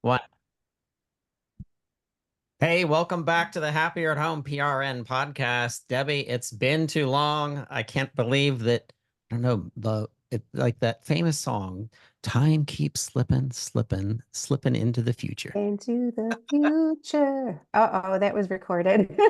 What? Hey, welcome back to the Happier at Home PRN podcast. Debbie, it's been too long. I can't believe that, I don't know, like that famous song, time keeps slipping, slipping, slipping into the future. Into the future. Uh-oh, that was recorded.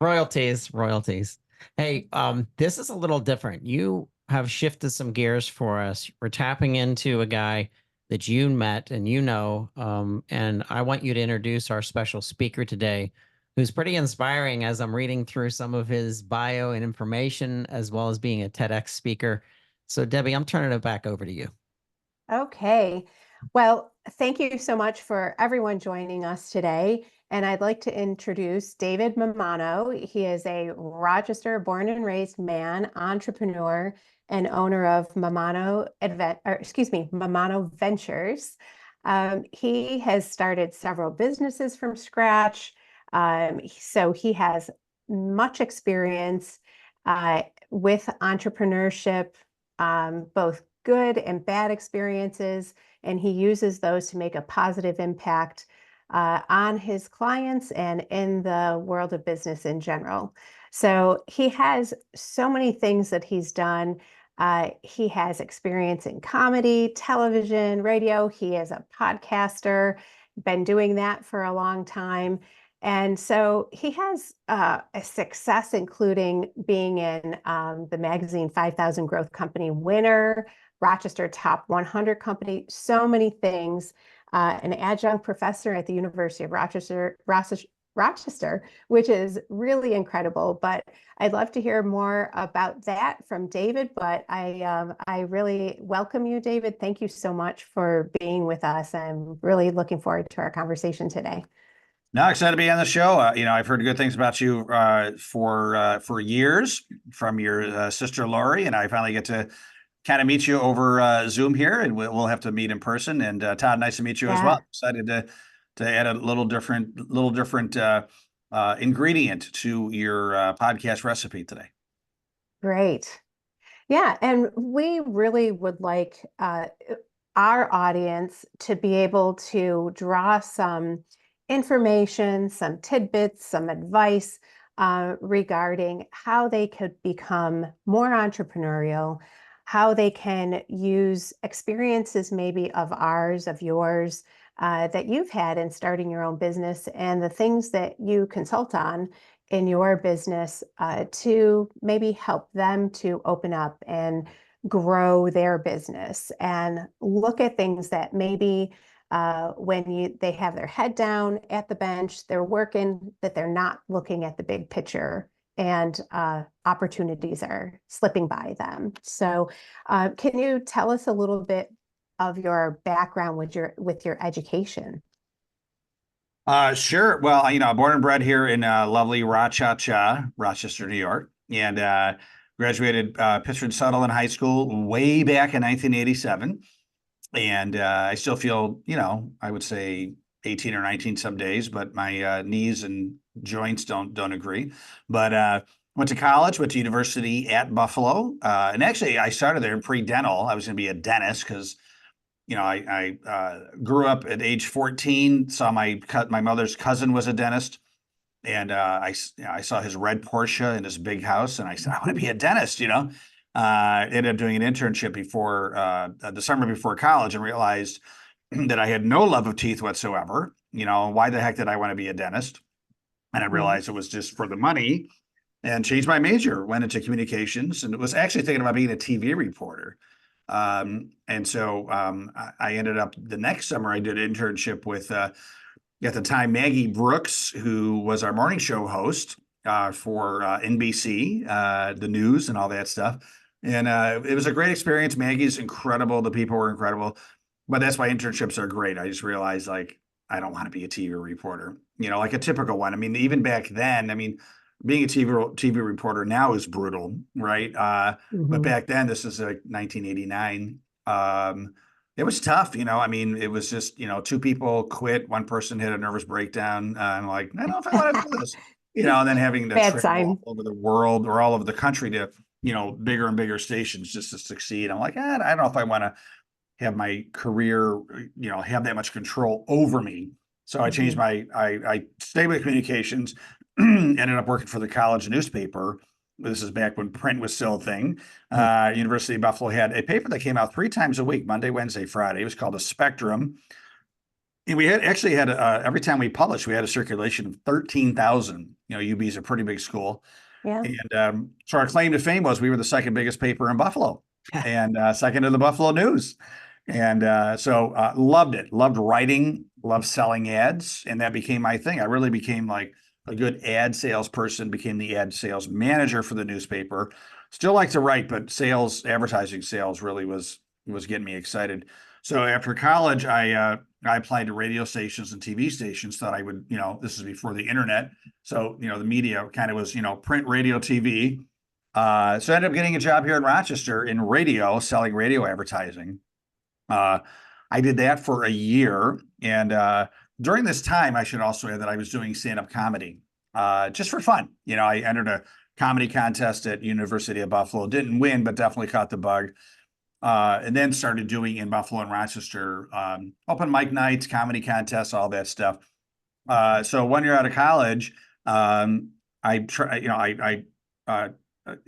Royalties, royalties. Hey, this is a little different. You have shifted some gears for us. We're tapping into a guy that you met and and I want you to introduce our special speaker today, who's pretty inspiring as I'm reading through some of his bio and information, as well as being a TEDx speaker. So, Debbie, I'm turning it back over to you. Okay. Well, thank you so much for everyone joining us today. And I'd like to introduce David Mammano. He is a Rochester born and raised man, entrepreneur, and owner of Mammano Ventures. He has started several businesses from scratch. So he has much experience with entrepreneurship, both good and bad experiences, and he uses those to make a positive impact on his clients and in the world of business in general. So he has so many things that he's done. He has experience in comedy, television, radio. He is a podcaster, been doing that for a long time. And so he has a success, including being in the magazine 5,000 Growth Company winner, Rochester Top 100 Company, so many things. An adjunct professor at the University of Rochester, which is really incredible. But I'd love to hear more about that from David. But I really welcome you, David. Thank you so much for being with us. I'm really looking forward to our conversation today. No, excited to be on the show. I've heard good things about you for years from your sister Lori, and I finally get to kind of meet you over Zoom here, and we'll have to meet in person. And Todd, nice to meet you as well. Yeah, Excited to add a little different ingredient to your podcast recipe today. great. Yeah, and we really would like our audience to be able to draw some information, some tidbits, some advice regarding how they could become more entrepreneurial, how they can use experiences maybe of ours, of yours, that you've had in starting your own business and the things that you consult on in your business to maybe help them to open up and grow their business and look at things that maybe when they have their head down at the bench, they're working, that they're not looking at the big picture and opportunities are slipping by them. So can you tell us a little bit of your background with your education? Sure. Well, born and bred here in lovely Rochester, New York, and graduated Pittsford Sutherland High School way back in 1987. And I still feel, I would say 18 or 19 some days, but my knees and joints don't agree. But went to college, went to university at Buffalo, and actually I started there in pre-dental. I was going to be a dentist because I grew up at age 14, saw my mother's cousin was a dentist, and I saw his red Porsche in his big house, and I said, I want to be a dentist. Ended up doing an internship before the summer before college, and realized that I had no love of teeth whatsoever. Why the heck did I want to be a dentist? And I Mhm. realized it was just for the money, and changed my major, went into communications, and was actually thinking about being a TV reporter. And so I ended up the next summer, I did an internship with, at the time, Maggie Brooks, who was our morning show host for NBC, the news and all that stuff. And it was a great experience. Maggie's incredible. The people were incredible. But that's why internships are great. I just realized, like, I don't want to be a TV reporter, like a typical one. I mean, even back then, being a TV reporter now is brutal, right? But Mhm. back then, this is like 1989. It was tough, it was just, two people quit, one person had a nervous breakdown. I'm like, I don't know if I want to do this, and then having to Bad travel all sign. over the world or all over the country to, bigger and bigger stations just to succeed. I'm like, I don't know if I want to have my career, have that much control over me. So I changed I stayed with communications, ended up working for the college newspaper. This is back when print was still a thing. University of Buffalo had a paper that came out 3 times a week, Monday, Wednesday, Friday. It was called The Spectrum. And we actually had every time we published, we had a circulation of 13,000. UB is a pretty big school. Yeah. And so our claim to fame was we were the second biggest paper in Buffalo and second to the Buffalo News. And so loved it, loved writing, loved selling ads. And that became my thing. I really became like a good ad salesperson, became the ad sales manager for the newspaper. Still like to write, but advertising sales really was getting me excited. So after college, I applied to radio stations and TV stations. Thought I would, this is before the internet. So, the media kind of was, print, radio, TV. So I ended up getting a job here in Rochester in radio, selling radio advertising. I did that for a year. And during this time, I should also add that I was doing stand-up comedy just for fun. I entered a comedy contest at University of Buffalo. Didn't win, but definitely caught the bug. And then started doing in Buffalo and Rochester, open mic nights, comedy contests, all that stuff. So 1 year out of college, I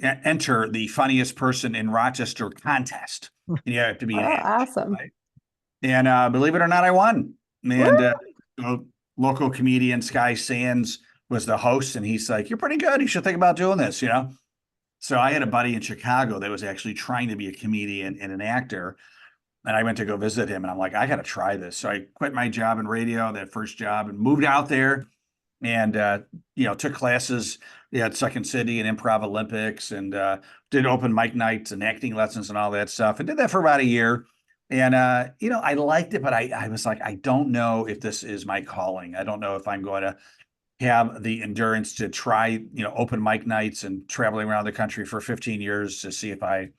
enter the funniest person in Rochester contest. And you have to be an actor, awesome. right? And believe it or not, I won. And local comedian Sky Sands was the host, and he's like, "You're pretty good. You should think about doing this." So I had a buddy in Chicago that was actually trying to be a comedian and an actor. And I went to go visit him and I'm like, I got to try this. So I quit my job in radio, that first job, and moved out there and, took classes at Second City and Improv Olympics and did open mic nights and acting lessons and all that stuff. And did that for about a year. And, I liked it, but I was like, I don't know if this is my calling. I don't know if I'm going to have the endurance to try, open mic nights and traveling around the country for 15 years to see if I'm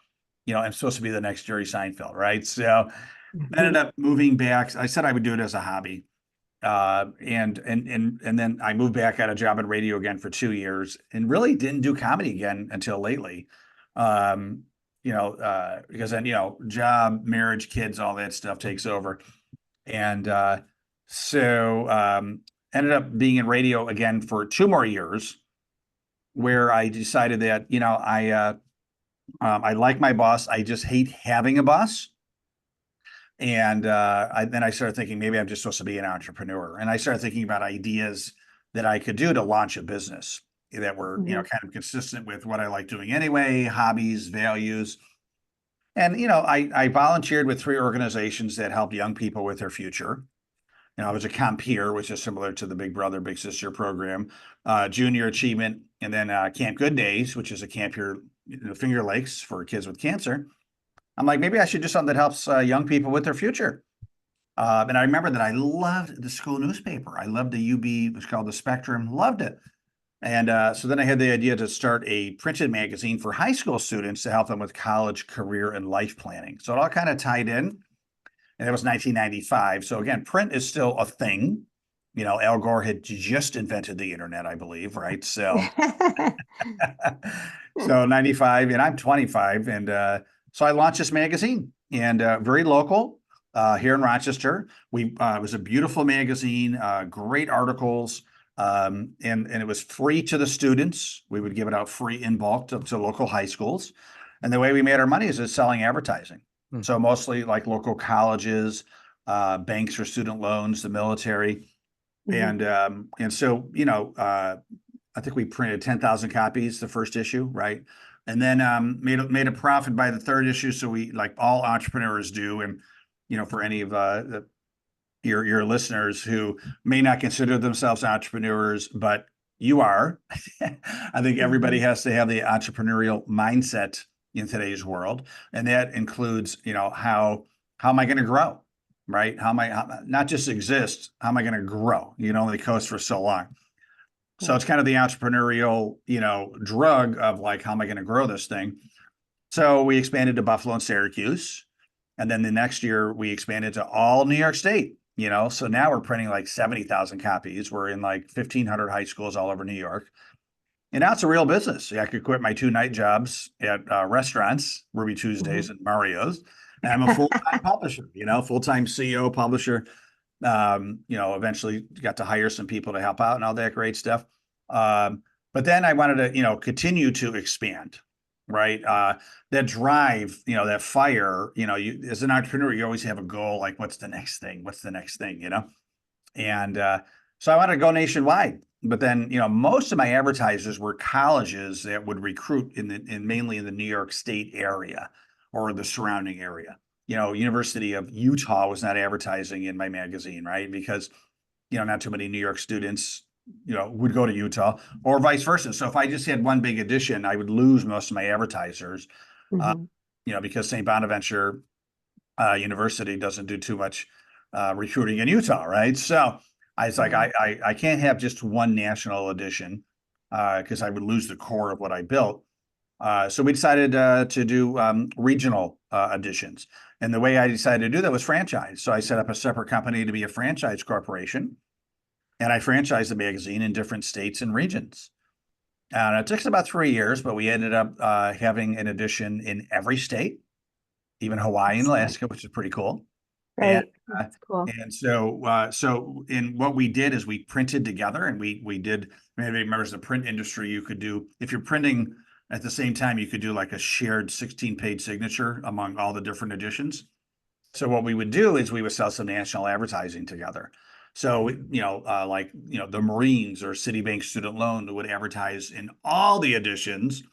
supposed to be the next Jerry Seinfeld, right? So I ended up moving back. I said I would do it as a hobby. And then I moved back, got a job in radio again for 2 years and really didn't do comedy again until lately. Because then, job, marriage, kids, all that stuff takes over. And so ended up being in radio again for 2 more years, where I decided that, I like my boss. I just hate having a boss. And then I started thinking maybe I'm just supposed to be an entrepreneur. And I started thinking about ideas that I could do to launch a business that were, kind of consistent with what I like doing anyway, hobbies, values. And, I volunteered with 3 organizations that help young people with their future. I was a compeer, which is similar to the Big Brother, Big Sister program, Junior Achievement, and then Camp Good Days, which is a camp here in the Finger Lakes for kids with cancer. I'm like, maybe I should do something that helps young people with their future. And I remember that I loved the school newspaper. I loved the UB, it was called The Spectrum, loved it. And so then I had the idea to start a printed magazine for high school students to help them with college, career, and life planning. So it all kind of tied in. And that was 1995. So again, print is still a thing. Al Gore had just invented the internet, I believe, right? So, so 95, and I'm 25. And so I launched this magazine, and very local here in Rochester. It was a beautiful magazine, great articles, and it was free to the students. We would give it out free in bulk to local high schools. And the way we made our money is selling advertising. So mostly like local colleges, banks for student loans, the military. And so, I think we printed 10,000 copies the first issue, right? And then made a profit by the third issue. So we, like all entrepreneurs do, and for any of your listeners who may not consider themselves entrepreneurs, but you are, I think everybody has to have the entrepreneurial mindset in today's world, and that includes, how am I going to grow, right? How not just exist? How am I going to grow? You can only coast for so long. So it's kind of the entrepreneurial, drug of like, how am I going to grow this thing? So we expanded to Buffalo and Syracuse. And then the next year we expanded to all New York State, so now we're printing like 70,000 copies. We're in like 1,500 high schools all over New York. And now it's a real business. I could quit my 2 night jobs at restaurants, Ruby Tuesdays and Mario's. And I'm a full-time publisher, full-time CEO publisher. Eventually got to hire some people to help out and all that great stuff. But then I wanted to, continue to expand, right? That drive, that fire, you as an entrepreneur, you always have a goal, like what's the next thing? What's the next thing, And so I wanted to go nationwide. But then, most of my advertisers were colleges that would recruit mainly in the New York State area or the surrounding area. University of Utah was not advertising in my magazine, right? Because, not too many New York students, would go to Utah or vice versa. So if I just had one big edition, I would lose most of my advertisers, Mhm. because St. Bonaventure University doesn't do too much recruiting in Utah, right? So I was like, Right. I can't have just one national edition because I would lose the core of what I built. So we decided to do regional editions. And the way I decided to do that was franchise. So I set up a separate company to be a franchise corporation. And I franchised the magazine in different states and regions. And it took us about 3 years, but we ended up having an edition in every state, even Hawaii and Excellent. Alaska, which is pretty cool. And Right. That's cool. so what we did is we printed together, and we did, maybe remembers the print industry. You could do, if you're printing at the same time, you could do like a shared 16-page signature among all the different editions. So what we would do is we would sell some national advertising together. So, the Marines or Citibank Student Loan would advertise in all the editions.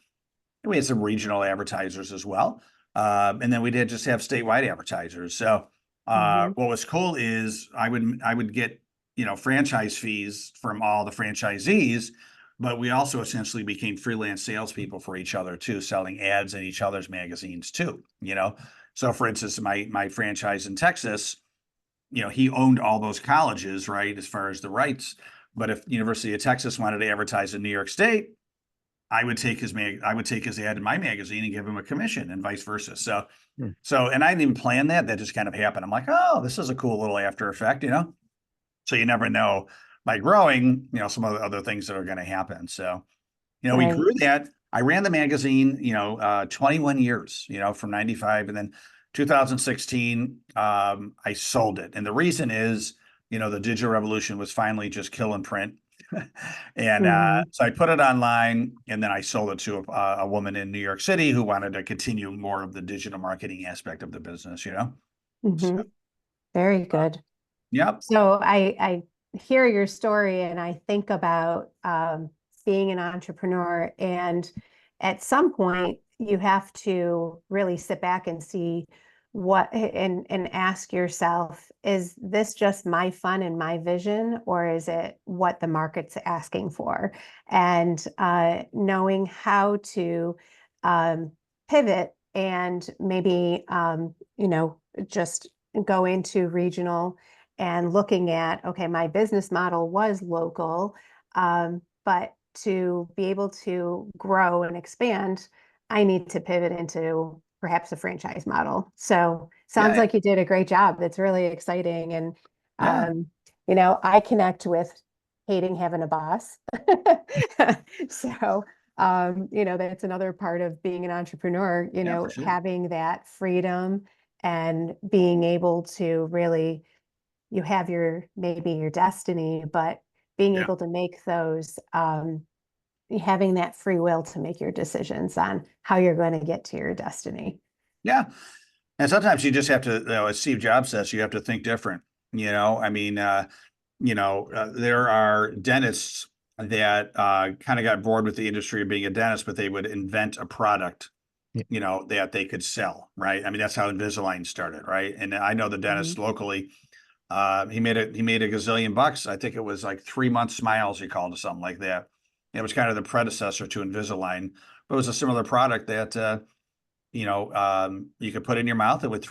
And we had some regional advertisers as well. And then we did just have statewide advertisers. So Mhm. what was cool is I would get, franchise fees from all the franchisees, but we also essentially became freelance salespeople for each other too, selling ads in each other's magazines too. So for instance, my franchise in Texas, he owned all those colleges, right, as far as the rights. But if University of Texas wanted to advertise in New York State, I would take his ad in my magazine and give him a commission, and vice versa. So, Hmm. and I didn't even plan that. That just kind of happened. I'm like, oh, this is a cool little after effect. So you never know by growing, some of the other things that are going to happen. So, we Right. grew that. I ran the magazine, 21 years, from 95, and then 2016, I sold it. And the reason is, the digital revolution was finally just killing print. And Mhm. so I put it online, and then I sold it to a woman in New York City who wanted to continue more of the digital marketing aspect of the business. So, Mhm. Very good. yep. So I hear your story and I think about being an entrepreneur, and at some point you have to really sit back and see and ask yourself, is this just my fun and my vision, or is it what the market's asking for? And knowing how to um, pivot and maybe just go into regional and looking at, okay, my business model was local, but to be able to grow and expand, I need to pivot into perhaps a franchise model. So sounds Yeah. like you did a great job. That's really exciting. And, Yeah. um, I connect with hating having a boss. So, that's another part of being an entrepreneur, Yeah, for sure. having that freedom and being able to really, you have maybe your destiny, but being Yeah. able to make those, having that free will to make your decisions on how you're going to get to your destiny. Yeah. And sometimes you just have to, as Steve Jobs says, you have to think different. I mean, there are dentists that kind of got bored with the industry of being a dentist, but they would invent a product, Yeah. that they could sell, right? I mean, that's how Invisalign started, right? And I know the dentist Mhm. locally, he made a gazillion bucks. I think it was like 3 month smiles, he called it something like that. It was kind of the predecessor to Invisalign, but it was a similar product that you could put in your mouth, and within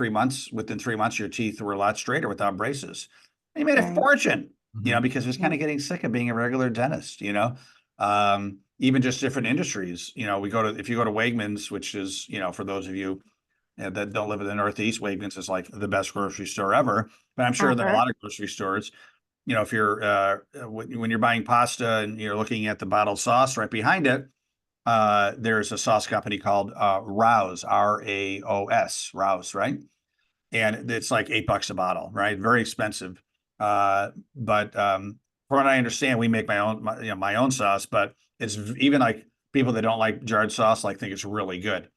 3 months, your teeth were a lot straighter without braces. And he made a Right. fortune, Mhm. because he was kind Yep. of getting sick of being a regular dentist. Even just different industries. If you go to Wegmans, which is, for those of you that don't live in the Northeast, Wegmans is like the best grocery store ever. But I'm sure that a Uh-huh. lot of grocery stores, if you're when you're buying pasta and you're looking at the bottled sauce right behind it, there's a sauce company called Rouse, Raos, Rouse, right? and it's like $8 a bottle, right? Very expensive. But from what I understand, we make my own sauce, but it's even like people that don't like jarred sauce, like think it's really good.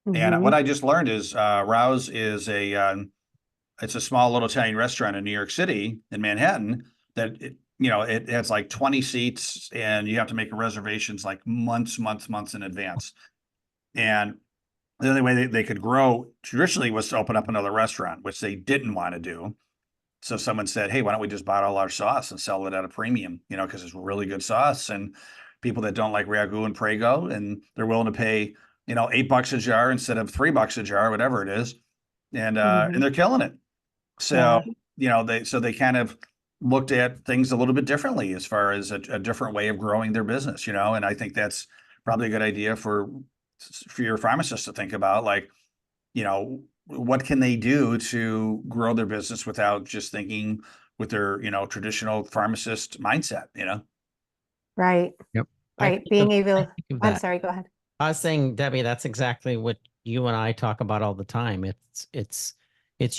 And what Mhm. I just learned is Rouse is it's a small little Italian restaurant in New York City in Manhattan that it has like 20 seats and you have to make reservations like months in advance. And the only way they could grow traditionally was to open up another restaurant, which they didn't want to do. So someone said, "Hey, why don't we just bottle our sauce and sell it at a premium? Because it's really good sauce, and people that don't like ragu and prego, and they're willing to pay, $8 a jar instead of $3 a jar, whatever it is, and Mhm. they're killing it." So Yeah. they kind of looked at things a little bit differently as far as a different way of growing their business, and I think that's probably a good idea for your pharmacist to think about, like, what can they do to grow their business without just thinking with their, traditional pharmacist mindset? Right. Yep. Right. Being I able, think of I'm that. sorry, go ahead. I was saying, Debbie, that's exactly what you and I talk about all the time. It's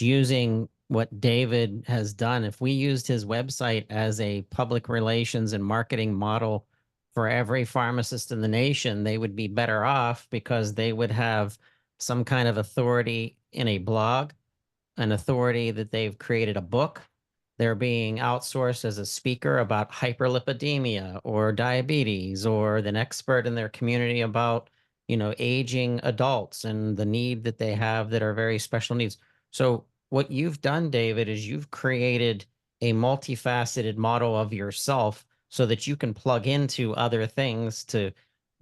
using what David has done. If we used his website as a public relations and marketing model for every pharmacist in the nation, they would be better off because they would have some kind of authority in a blog, an authority that they've created a book. They're being outsourced as a speaker about hyperlipidemia or diabetes, or an expert in their community about, aging adults and the need that they have that are very special needs. So what you've done, David, is you've created a multifaceted model of yourself so that you can plug into other things to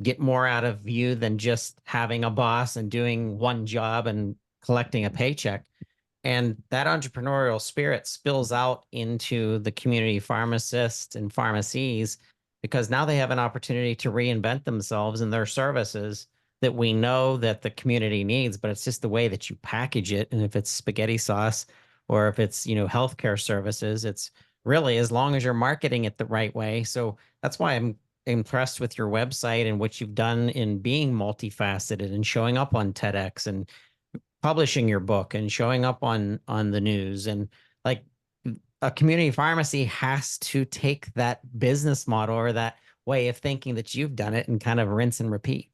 get more out of you than just having a boss and doing one job and collecting a paycheck. And that entrepreneurial spirit spills out into the community pharmacists and pharmacies because now they have an opportunity to reinvent themselves and their services that we know that the community needs, but it's just the way that you package it. And if it's spaghetti sauce or if it's, healthcare services, it's really as long as you're marketing it the right way. So that's why I'm impressed with your website and what you've done in being multifaceted and showing up on TEDx and publishing your book and showing up on the news. And like, a community pharmacy has to take that business model or that way of thinking that you've done it and kind of rinse and repeat.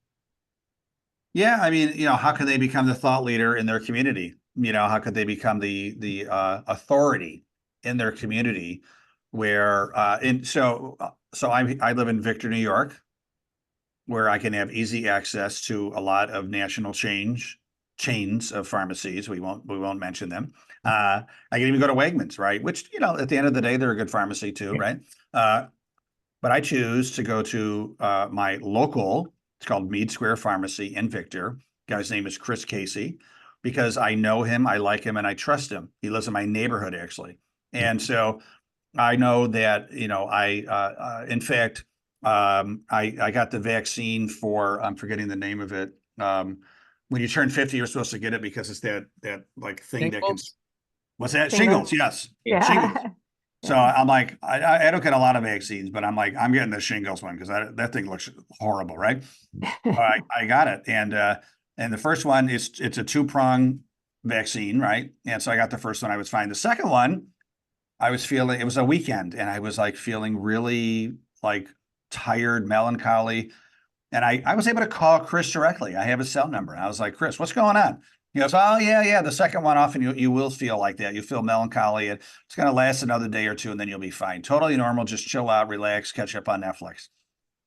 Yeah, I mean, how can they become the thought leader in their community? How could they become the authority in their community? Where and so I live in Victor, New York, where I can have easy access to a lot of national chains of pharmacies. We won't mention them. I can even go to Wegmans, right? Which, at the end of the day, they're a good pharmacy too, right? But I choose to go to my local, it's called Mead Square Pharmacy in Victor. Guy's name is Chris Casey, because I know him, I like him, and I trust him. He lives in my neighborhood, actually. Yeah. And so I know that, in fact, I got the vaccine for, I'm forgetting the name of it. When you turn 50, you're supposed to get it because it's that like thing that can, Shingles? what's that? Shingles. Shingles. Yes. Shingles. Yeah. So Yeah. I'm like, I don't get a lot of vaccines, but I'm like, I'm getting the shingles one because that thing looks horrible, right? I got it, and the first one is it's a two-prong vaccine, right? And so I got the first one, I was fine. The second one, I was feeling, it was a weekend, and I was like feeling really like tired, melancholy, and I was able to call Chris directly. I have his cell number. And I was like, Chris, what's going on? He goes, oh, yeah. The second one off, and you will feel like that. You feel melancholy. And it's going to last another day or two, and then you'll be fine. Totally normal. Just chill out, relax, catch up on Netflix.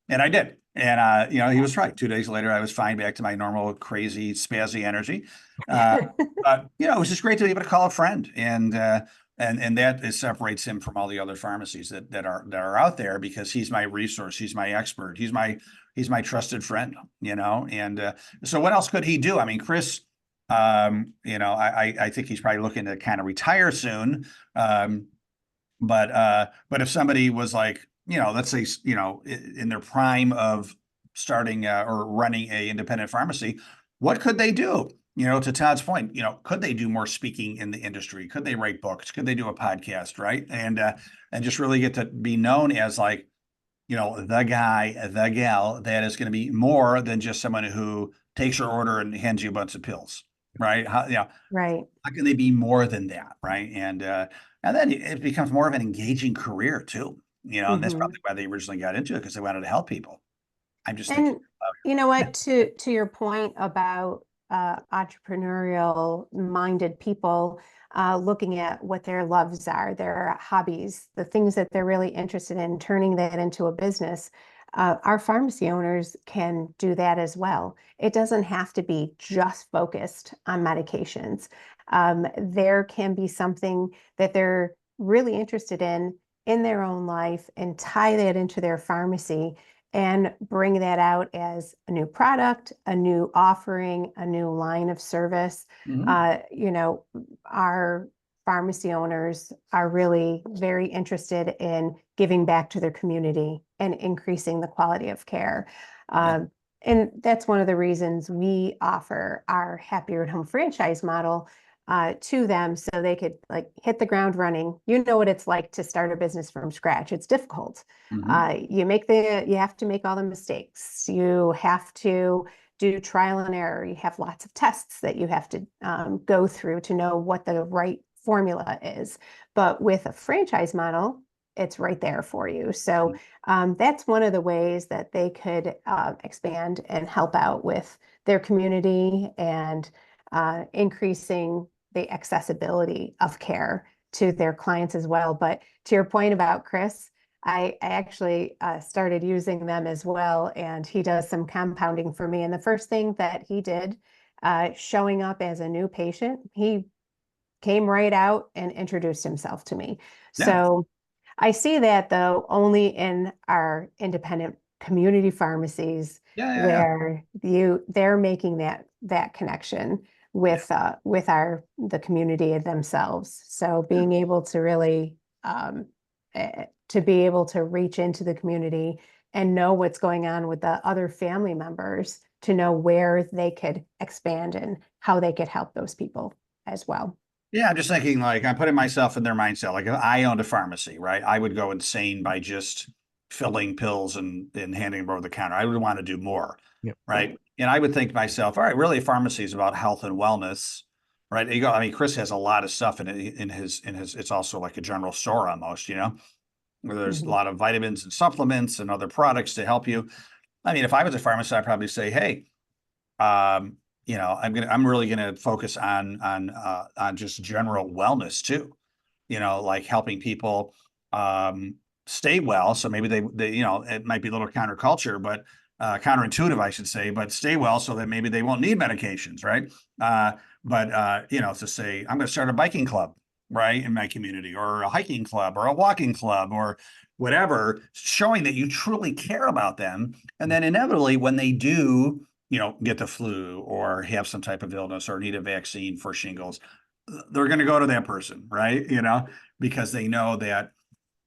And I did. And, he was right. 2 days later, I was fine, back to my normal, crazy, spazzy energy. Uh, but, it was just great to be able to call a friend. And that separates him from all the other pharmacies that are out there, because he's my resource. He's my expert. He's my trusted friend. And so what else could he do? I mean, Chris, I think he's probably looking to kind of retire soon. But if somebody was like, let's say, in their prime of starting or running a independent pharmacy, what could they do? To Todd's point, could they do more speaking in the industry? Could they write books? Could they do a podcast, right? And just really get to be known as, like, the guy, the gal that is going to be more than just someone who takes your order and hands you a bunch of pills. right? Right. How can they be more than that, right? And then it becomes more of an engaging career too, and that's Hmm. probably why they originally got into it, because they wanted to help people. I'm just thinking And about you know what, to your point about entrepreneurial minded people looking at what their loves are, their hobbies, the things that they're really interested in, turning that into a business. Our pharmacy owners can do that as well. It doesn't have to be just focused on medications. There can be something that they're really interested in their own life and tie that into their pharmacy and bring that out as a new product, a new offering, a new line of service. Mhm. You know, our pharmacy owners are really very interested in giving back to their community and increasing the quality of care. Yeah. And that's one of the reasons we offer our Happier at Home franchise model to them so they could like hit the ground running. You know what it's like to start a business from scratch. It's difficult. Mhm. You have to make all the mistakes. You have to do trial and error. You have lots of tests that you have to go through to know what the right formula is. But with a franchise model, it's right there for you. So that's one of the ways that they could expand and help out with their community and increasing the accessibility of care to their clients as well. But to your point about Chris, I actually started using them as well, and he does some compounding for me. And the first thing that he did, showing up as a new patient, he came right out and introduced himself to me. Yeah. So I see that though only in our independent community pharmacies Yeah. Yeah. Yeah. where they're making that connection Yeah. with the community themselves. So Yeah. being able to really to be able to reach into the community and know what's going on with the other family members to know where they could expand and how they could help those people as well. Yeah, I'm just thinking like I'm putting myself in their mindset. Like if I owned a pharmacy, right? I would go insane by just filling pills and handing them over the counter. I would want to do more, Yep. right? And I would think to myself, all right, really, a pharmacy is about health and wellness, right? You go. I mean, Chris has a lot of stuff in his. It's also like a general store almost, where there's a Mhm. lot of vitamins and supplements and other products to help you. I mean, if I was a pharmacist, I'd probably say, hey, um, I'm really gonna focus on just general wellness too. Like helping people stay well. So maybe they it might be a little counterculture, but counterintuitive, I should say, but stay well so that maybe they won't need medications, right? But to say I'm going to start a biking club, right, in my community, or a hiking club, or a walking club, or whatever, showing that you truly care about them, and then inevitably when they do get the flu or have some type of illness or need a vaccine for shingles, they're going to go to that person, right? Because they know that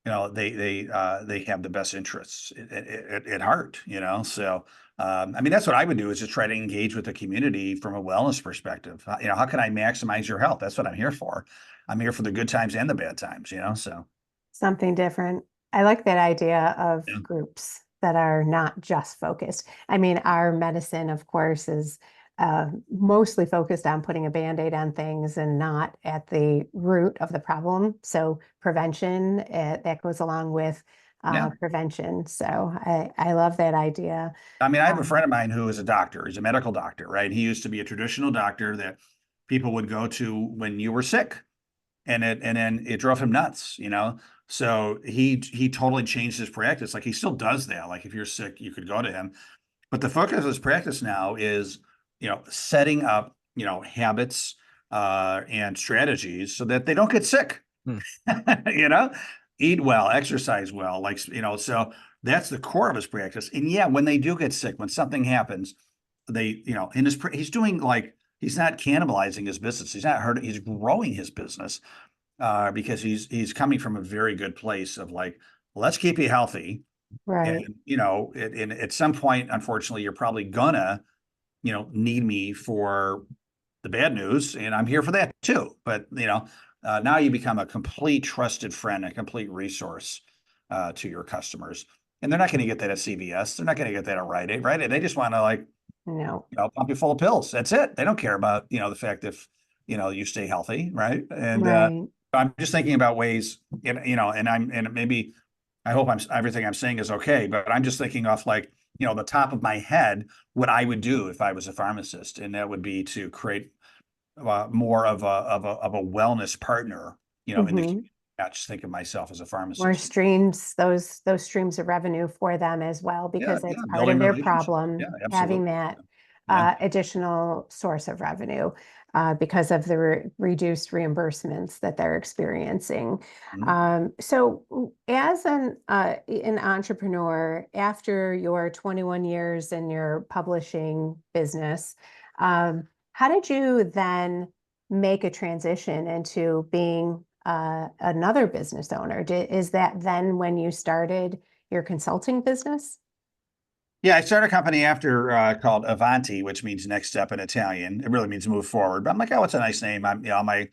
they have the best interests at heart. So I mean that's what I would do, is just try to engage with the community from a wellness perspective. How can I maximize your health? That's what I'm here for. I'm here for the good times and the bad times. So Something different. I like that idea of yeah. groups that are not just focused. I mean, our medicine, of course, is mostly focused on putting a band-aid on things and not at the root of the problem. So prevention, that goes along with Yeah. prevention. So I love that idea. I mean, I have a Um, friend of mine who is a doctor. He's a medical doctor, right? He used to be a traditional doctor that people would go to when you were sick, and then it drove him nuts. So he totally changed his practice. Like he still does that. Like if you're sick, you could go to him. But the focus of his practice now is, setting up, habits and strategies so that they don't get sick. Hmm. you know, Eat well, exercise well, like so that's the core of his practice. And yeah, when they do get sick, when something happens, they, he's doing like he's not cannibalizing his business. He's not hurting, he's growing his business because he's coming from a very good place of like, let's keep you healthy. And right. at some point, unfortunately, you're probably gonna, need me for the bad news, and I'm here for that too. But now you become a complete trusted friend, a complete resource to your customers, and they're not going to get that at CVS. They're not going to get that at Rite Aid. Right? They just want to like No. Pump you full of pills. That's it. They don't care about, the fact if, you stay healthy, right? And Right. I'm just thinking about ways, and maybe I hope everything I'm saying is okay, but I'm just thinking off like, the top of my head, what I would do if I was a pharmacist, and that would be to create more of a wellness partner, in the Hmm. community. Not just think of myself as a More pharmacist. streams, those streams of revenue for them as well, Yeah, because it's yeah, part building of their relationships. Yeah, problem, having absolutely. that Yeah. additional source of revenue because of the reduced reimbursements that they're experiencing. Mhm. So as an entrepreneur, after your 21 years in your publishing business, how did you then make a transition into being another business owner? Is that then when you started your consulting business? Yeah, I started a company after called Avanti, which means next step in Italian. It really means move forward. But I'm like, oh, it's a nice name. My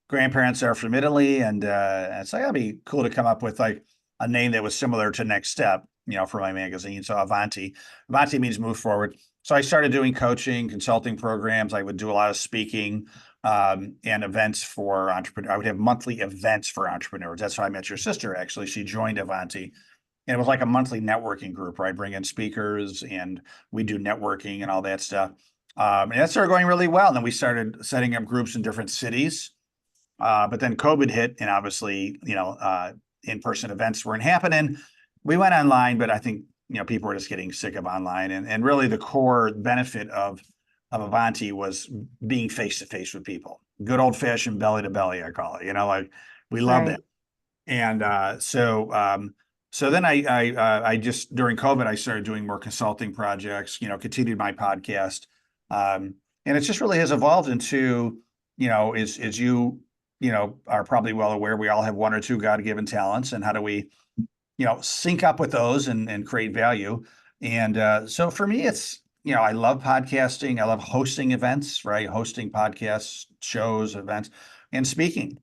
grandparents are from Italy, and it's like, that'd be cool to come up with like a name that was similar to Next Step, for my magazine. So Avanti. Avanti means move forward. So I started doing coaching, consulting programs. I would do a lot of speaking and events for entrepreneurs. I would have monthly events for entrepreneurs. That's how I met your sister, actually. She joined Avanti. And it was like a monthly networking group where I bring in speakers and we do networking and all that stuff. And that started going really well. And then we started setting up groups in different cities. But then COVID hit, and obviously, in-person events weren't happening. We went online, but I think people were just getting sick of online. And really, the core benefit of Avanti was being face to face with people. Good old fashioned belly to belly, I call it. Like we loved Right. it. And so then I just during COVID I started doing more consulting projects. Continued my podcast, and it just really has evolved into as you are probably well aware, we all have one or two God-given talents, and how do we sync up with those and create value. And so for me, it's I love podcasting. I love hosting events, right? Hosting podcasts, shows, events, and speaking.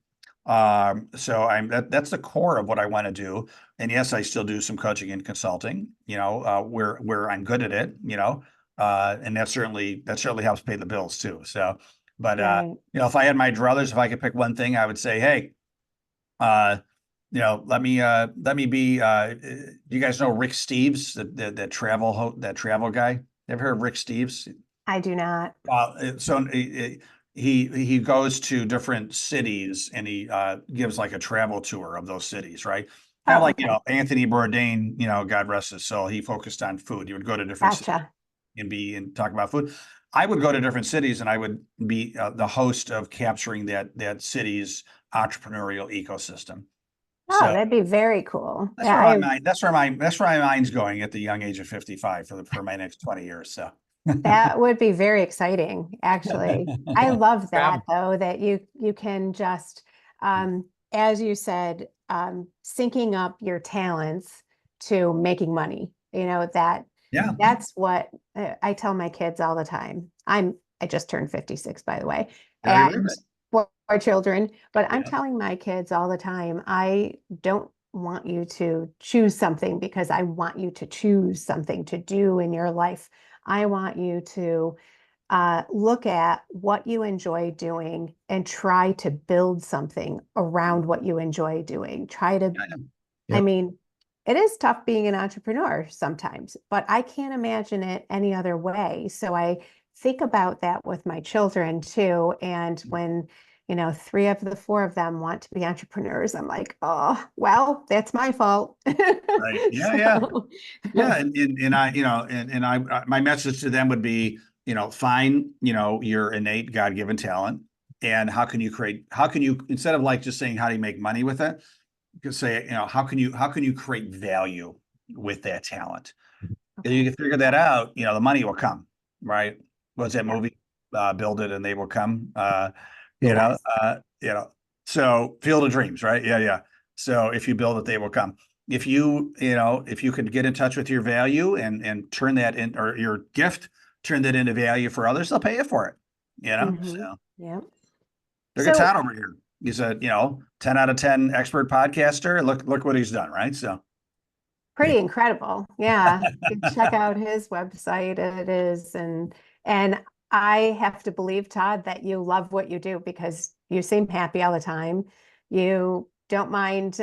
So that's the core of what I want to do. And yes, I still do some coaching and consulting, where I'm good at it, and that certainly helps pay the bills too. So, but Right. if I had my druthers, if I could pick one thing, I would say, hey, uh, let me be. Do you guys know Rick Steves, that travel guy? Ever heard of Rick Steves? I do not. So he goes to different cities and he gives like a travel tour of those cities, right? Kind of Oh, like okay. Anthony Bourdain, God rest his soul. He focused on food. He would go to different cities Gotcha. and talk about food. I would go to different cities and I would be the host of capturing that city's entrepreneurial ecosystem. Oh, So that'd be very cool. that's Yeah, where my mind that's where my mind's going at the young age of 55 for my next 20 years. So that would be very exciting, actually. I love Yeah. that though, that you can just, as you said, syncing up your talents to making money. yeah, That's what I tell my kids all the time. I just turned 56, by the way, very and good. four children, but I'm Yeah. telling my kids all the time, I don't want you to choose something because I want you to choose something to do in your life. I want you to look at what you enjoy doing and try to build something around what you enjoy doing. Yeah. I Yep. mean, it is tough being an entrepreneur sometimes, but I can't imagine it any other way. So I think about that with my children too. And when, three of the four of them want to be entrepreneurs, I'm like, oh, well, that's my fault. Right. Yeah. Yeah. So, Yeah. And I, my message to them would be, find, your innate God-given talent, and how can you, instead of like just saying, how do you make money with it? You can say, how can you create value with that talent? If you okay. can figure that out, the money will come, right? What's that Yeah. movie? Build it and they will come. You know, Yes. so Field of Dreams, right? Yeah, yeah. So if you build it, they will come. If you could get in touch with your value and turn that in, or your gift, turn that into value for others, they'll pay you for it. Hmm. So Yeah. look at So Todd over here. He's a 10 out of 10 expert podcaster. Look what he's done, right? So pretty incredible. Yeah. You check out his website. It is. And I have to believe, Todd, that you love what you do because you seem happy all the time. You don't mind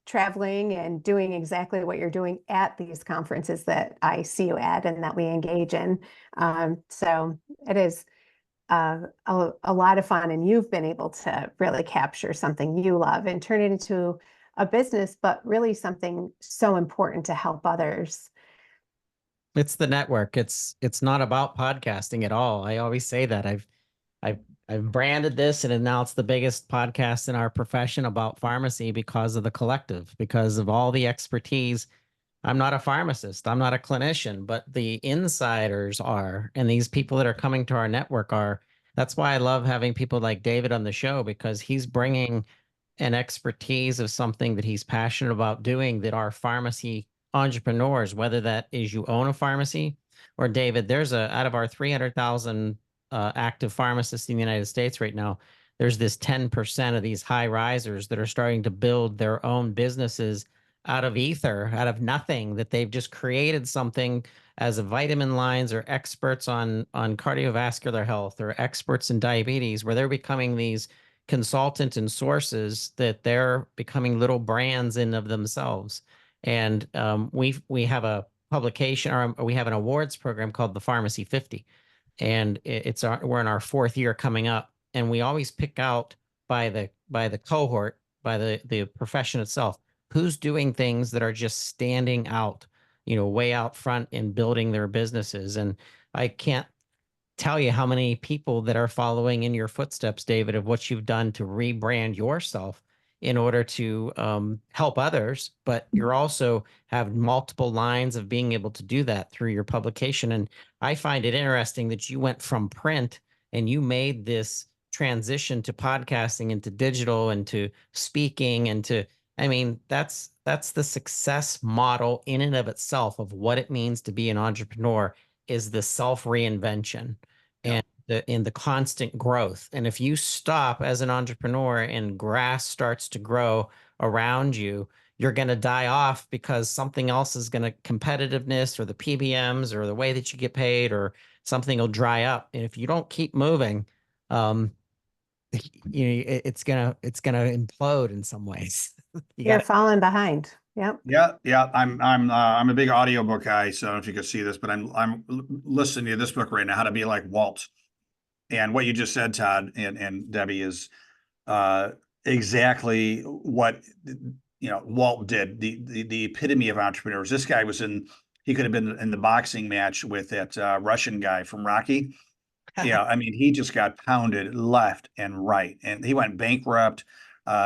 traveling and doing exactly what you're doing at these conferences that I see you at and that we engage in. So it is a lot of fun, and you've been able to really capture something you love and turn it into a business, but really something so important to help others. It's the network. It's not about podcasting at all. I always say that. I've I've branded this, and now it's the biggest podcast in our profession about pharmacy because of the collective, because of all the expertise. I'm not a pharmacist, I'm not a clinician, but the insiders are, and these people that are coming to our network are. That's why I love having people like David on the show, because he's bringing an expertise of something that he's passionate about doing that our pharmacy entrepreneurs, whether that is you own a pharmacy or David, there's out of our 300,000 active pharmacists in the United States right now, there's this 10% of these high risers that are starting to build their own businesses out of ether, out of nothing, that they've just created something as a vitamin lines or experts on cardiovascular health or experts in diabetes, where they're becoming these consultant and sources that they're becoming little brands in of themselves. And we have a publication, or we have an awards program called the Pharmacy 50, and we're in our fourth year coming up, and we always pick out by the cohort, by the profession itself, who's doing things that are just standing out, way out front in building their businesses. And I can't tell you how many people that are following in your footsteps, David, of what you've done to rebrand yourself in order to help others. But you're also have multiple lines of being able to do that through your publication. And I find it interesting that you went from print and you made this transition to podcasting and to digital and to speaking and to, I mean, that's the success model in and of itself of what it means to be an entrepreneur, is the self reinvention Yeah. and the constant growth. And if you stop as an entrepreneur and grass starts to grow around you, you're going to die off because something else is going to, competitiveness or the PBMs or the way that you get paid or something will dry up. And if you don't keep moving, um, it's gonna implode in some ways. You You're got falling behind. Yep. Yeah, yeah. I'm a big audiobook guy, so I don't know if you can see this, but I'm listening to this book right now, How to Be Like Walt. And what you just said, Todd and Debbie, is uh, exactly what Walt did. The epitome of entrepreneurs. This guy he could have been in the boxing match with that Russian guy from Rocky. Yeah, I mean, he just got pounded left and right, and he went bankrupt.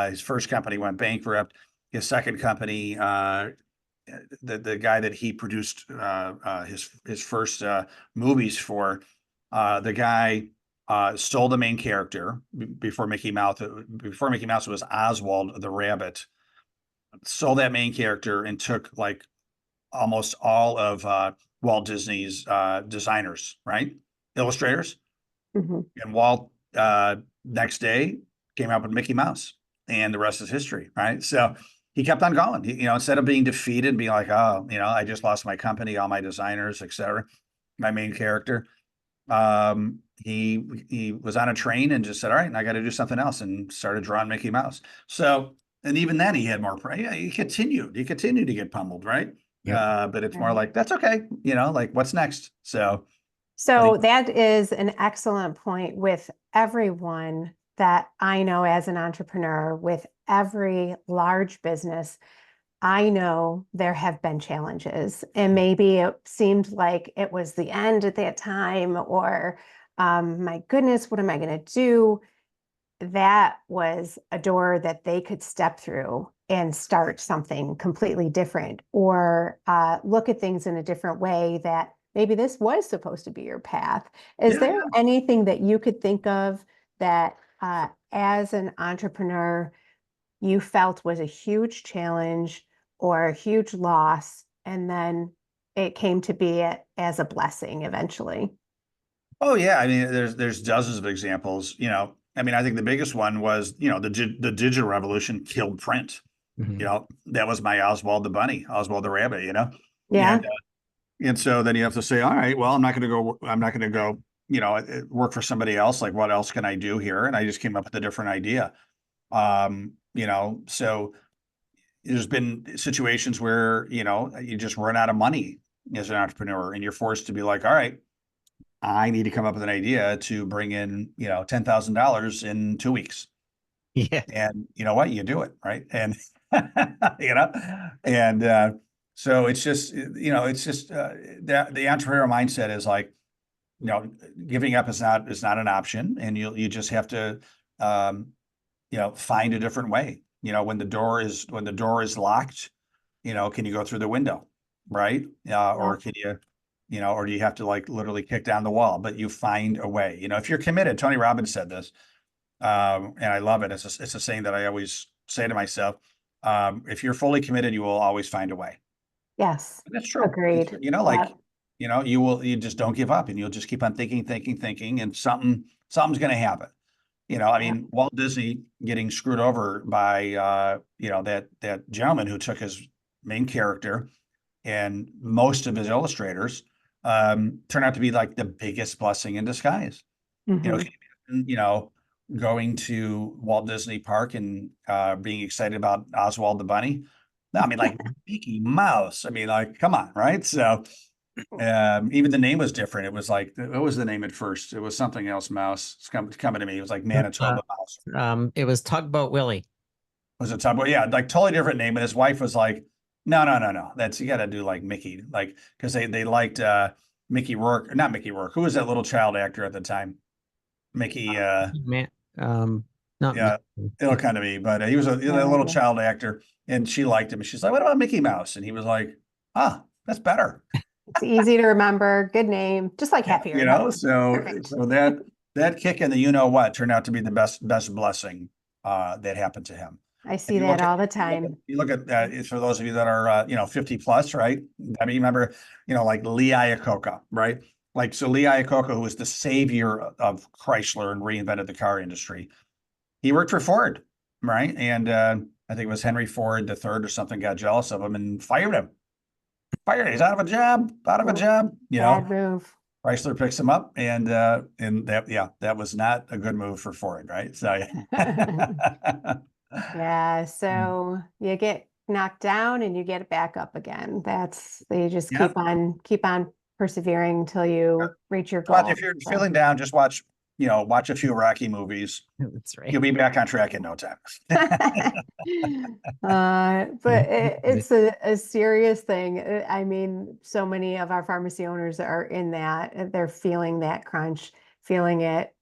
His first company went bankrupt. His second company, the guy that he produced his first movies for, the guy stole the main character before Mickey Mouse. Before Mickey Mouse was Oswald the Rabbit. Stole that main character and took like almost all of Walt Disney's designers, right? Illustrators. Mm-hmm. And Walt next day came out with Mickey Mouse, and the rest is history, right? So he kept on going. Instead of being defeated, being like, oh, I just lost my company, all my designers, etc., my main character. He was on a train and just said, all right, I got to do something else, and started drawing Mickey Mouse. So, and even then he had more prey. Yeah, he continued to get pummeled, right? Yep. But it's more Right. like, that's okay. Like, what's next? So I So think, that is an excellent point with everyone that I know as an entrepreneur, with every large business. I know there have been challenges, and maybe it seemed like it was the end at that time, or my goodness, what am I going to do? That was a door that they could step through and start something completely different, or look at things in a different way, that maybe this was supposed to be your path. Is yeah, there anything that you could think of that as an entrepreneur you felt was a huge challenge or a huge loss, and then it came to be as a blessing eventually? oh yeah, I mean, there's dozens of examples. I mean, I think the biggest one was, the digital revolution killed print. Mhm. that was my Oswald the bunny, Oswald the rabbit, Yeah. and so then you have to say, all right, well, I'm not going to go, work for somebody else. Like, what else can I do here? And I just came up with a different idea. So there's been situations where, you just run out of money as an entrepreneur and you're forced to be like, all right, I need to come up with an idea to bring in, $10,000 in 2 weeks. Yeah. And you know what? You do it, right? And you know, and so the entrepreneurial mindset is like, giving up is not an option, and you just have to um, find a different way. When the door is locked, can you go through the window, right? Yeah. Or can you, or do you have to like literally kick down the wall? But you find a way. If you're committed, Tony Robbins said this, and I love it. It's a saying that I always say to myself. If you're fully committed, you will always find a way. Yes. And that's true. Agreed. Like, Yeah. you just don't give up and you'll just keep on thinking, thinking, thinking, and something's going to happen. I Yeah. mean, Walt Disney getting screwed over by, that gentleman who took his main character and most of his illustrators, turned out to be like the biggest blessing in disguise. Hmm. Can you imagine, going to Walt Disney Park and being excited about Oswald the Bunny? No, I mean, like Mickey Mouse. I mean, like, come on, right? So even the name was different. It was like, what was the name at first? It was something else. Mouse. It's coming to me. It was like Uh, Manitoba Mouse. it was Tugboat Willie. Was it Subway? Yeah, like totally different name. And his wife was like, no, no, no, no. You got to do like Mickey, like because they liked Mickey Rourke, not Mickey Rourke. Who was that little child actor at the time? Mickey. Man, not Yeah, Mickey. it'll kind of be, but he was a No little idea. child actor, and she liked him. And she's like, "What about Mickey Mouse?" And he was like, "Ah, that's better." It's easy to remember. Good name. Just like Yeah, Happier at Home. so Perfect. that kick in the what turned out to be the best blessing that happened to him. I And see that all the time. you look at for those of you that are 50 plus, right? I mean, remember, like Lee Iacocca, right? Like, so Lee Iacocca, who was the savior of Chrysler and reinvented the car industry, he worked for Ford, right? And I think it was Henry Ford the third or something got jealous of him and fired him. He's out of a job, out of a Mm, job. bad move. Chrysler picks him up, and that was not a good move for Ford, right? So yeah. Yeah, so you get knocked down and you get it back up again. They just Yeah. keep on persevering until you reach your But goal. if you're So feeling down, just watch a few Rocky movies. That's right. You'll be back on track in no time. but it's a serious thing. I mean, so many of our pharmacy owners are in that. They're feeling that crunch, feeling it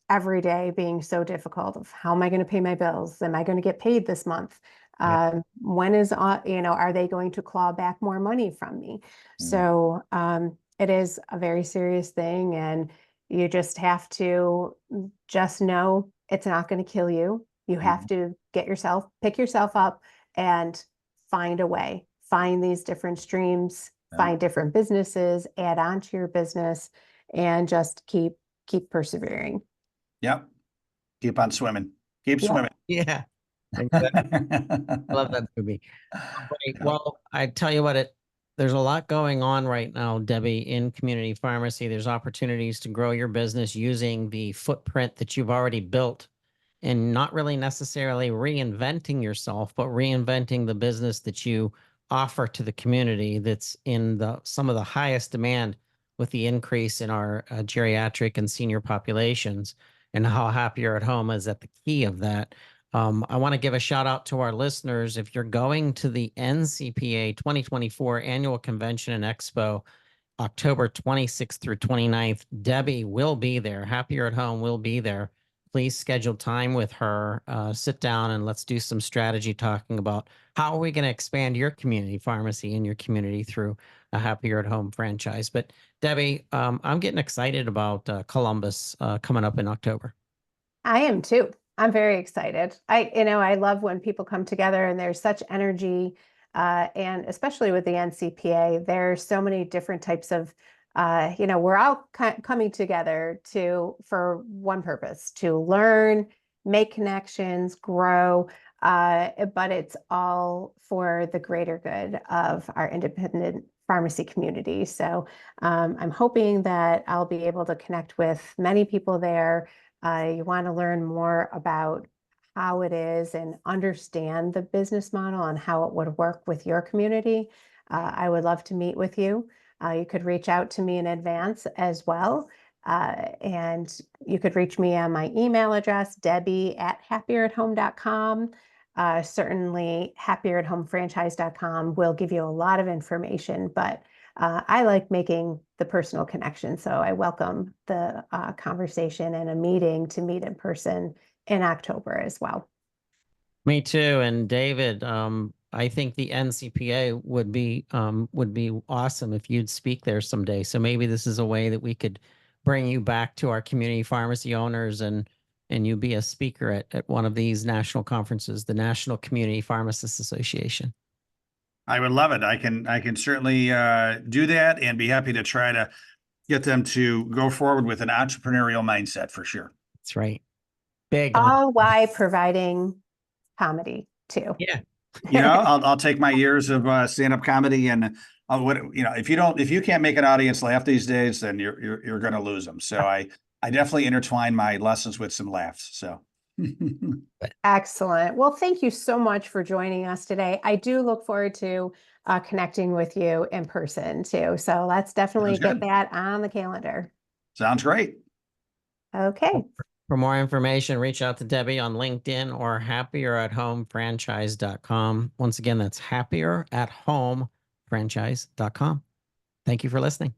every day being so difficult of how am I going to pay my bills? Am I going to get paid this month? Yeah. When is, are they going to claw back more money from me? Mhm. So it is a very serious thing. And you just have to just know it's not going to kill you. You have Mhm. to pick yourself up and find a way, find these different streams, Yeah. find different businesses, add on to your business, and just keep persevering. Yep. Keep on swimming. Keep Yeah. swimming. Yeah. I love that movie. Right. Well, I tell you what, there's a lot going on right now, Debbie, in community pharmacy. There's opportunities to grow your business using the footprint that you've already built and not really necessarily reinventing yourself, but reinventing the business that you offer to the community that's in some of the highest demand with the increase in our geriatric and senior populations, and how Happier at Home is at the key of that. I want to give a shout out to our listeners. If you're going to the NCPA 2024 Annual Convention and Expo, October 26th through 29th, Debbie will be there. Happier at Home will be there. Please schedule time with her. Sit down and let's do some strategy talking about how are we going to expand your community pharmacy in your community through a Happier at Home franchise. But Debbie, I'm getting excited about Columbus coming up in October. I am too. I'm very excited. I love when people come together and there's such energy, and especially with the NCPA, there's so many different types of, we're all coming together for one purpose, to learn, make connections, grow. but it's all for the greater good of our independent pharmacy community. So I'm hoping that I'll be able to connect with many people there. You want to learn more about how it is and understand the business model and how it would work with your community. I would love to meet with you. You could reach out to me in advance as well. And you could reach me on my email address, debbie@happieratHome.com. Certainly, happieratHomeFranchise.com will give you a lot of information, but I like making the personal connection. So I welcome the conversation and a meeting to meet in person in October as well. Me too. And David, I think the NCPA would be awesome if you'd speak there someday. So maybe this is a way that we could bring you back to our community pharmacy owners and you be a speaker at one of these national conferences, the National Community Pharmacists Association. I would love it. I can certainly do that and be happy to try to get them to go forward with an entrepreneurial mindset for sure. That's right. Big. All while providing comedy too. Yeah. I'll take my years of stand-up comedy and if you can't make an audience laugh these days, then you're going to lose them. So I definitely intertwine my lessons with some laughs. So. Excellent. Well, thank you so much for joining us today. I do look forward to connecting with you in person too. So let's definitely get that on the calendar. Sounds great. Okay. For more information, reach out to Debbie on LinkedIn or happieratHomefranchise.com. Once again, that's happieratHomefranchise.com. Thank you for listening.